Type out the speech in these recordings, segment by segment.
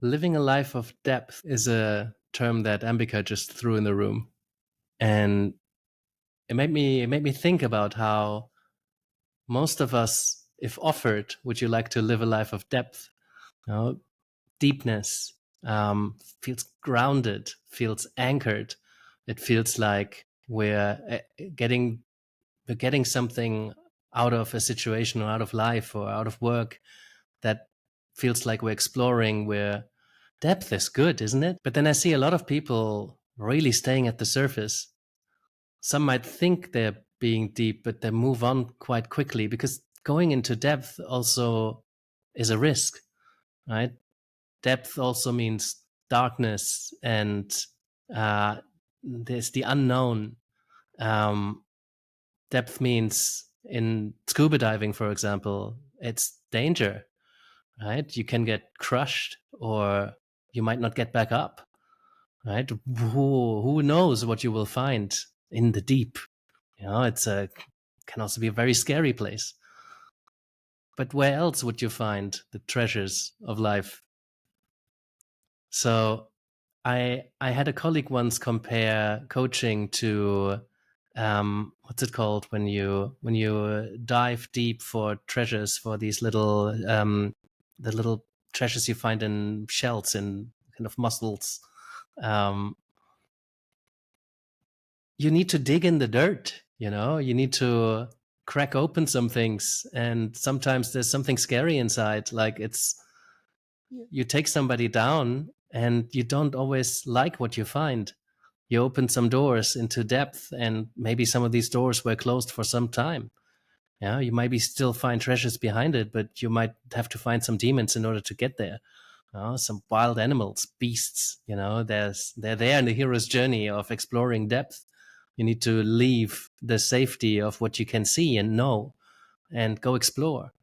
Living a life of depth is a term that Ambika just threw in the room. And it made me think about how most of us, if offered, would you like to live a life of depth? You know, deepness, feels grounded, feels anchored. It feels like getting we're getting something out of a situation or out of life or out of work that feels like we're exploring, where depth is good, isn't it? But then I see a lot of people really staying at the surface. Some might think they're being deep, but they move on quite quickly because going into depth also is a risk, right? Depth also means darkness and uh, there's the unknown. Um, Depth means in scuba diving, for example, it's danger, right? You can get crushed or you might not get back up, right? Who knows what you will find in the deep? It's a can also be a very scary place. But where else would you find the treasures of life? So I had a colleague once compare coaching to what's it called when you dive deep for treasures, for these little the little treasures you find in shells in kind of mussels. Um, you need to dig in the dirt. You need to crack open some things, and sometimes there's something scary inside. Like you take somebody down, and you don't always like what you find. You open some doors into depth, and maybe some of these doors were closed for some time. Yeah, you maybe still find treasures behind it, but you might have to find some demons in order to get there. Some wild animals, beasts. They're there in the hero's journey of exploring depth. You need to leave the safety of what you can see and know, and go explore.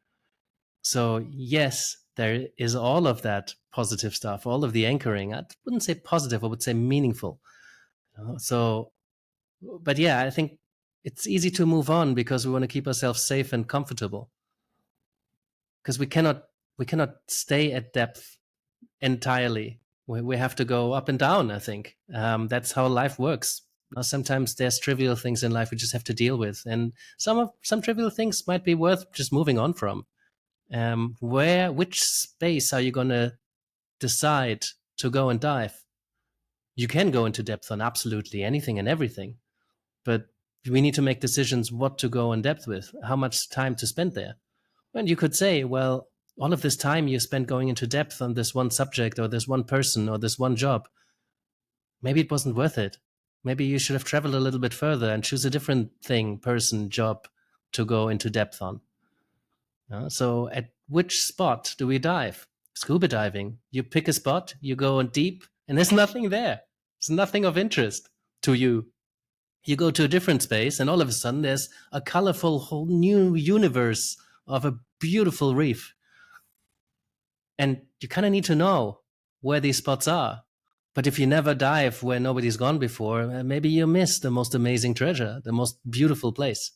So yes, there is all of that positive stuff, all of the anchoring. I wouldn't say positive, I would say meaningful. So, but yeah, I think it's easy to move on because we want to keep ourselves safe and comfortable. Because we cannot stay at depth entirely. We have to go up and down. I think that's how life works. Now, sometimes there's trivial things in life we just have to deal with, and some trivial things might be worth just moving on from. Which space are you going to decide to go and dive? You can go into depth on absolutely anything and everything, but we need to make decisions what to go in depth with, how much time to spend there. And you could say, well, all of this time you spent going into depth on this one subject or this one person or this one job, maybe it wasn't worth it. Maybe you should have traveled a little bit further and choose a different thing, person, job to go into depth on. So at which spot do we dive? Scuba diving. You pick a spot, you go in deep, and there's nothing there. There's nothing of interest to you. You go to a different space, and all of a sudden there's a colorful whole new universe of a beautiful reef. And you kind of need to know where these spots are. But if you never dive where nobody's gone before, maybe you miss the most amazing treasure, the most beautiful place.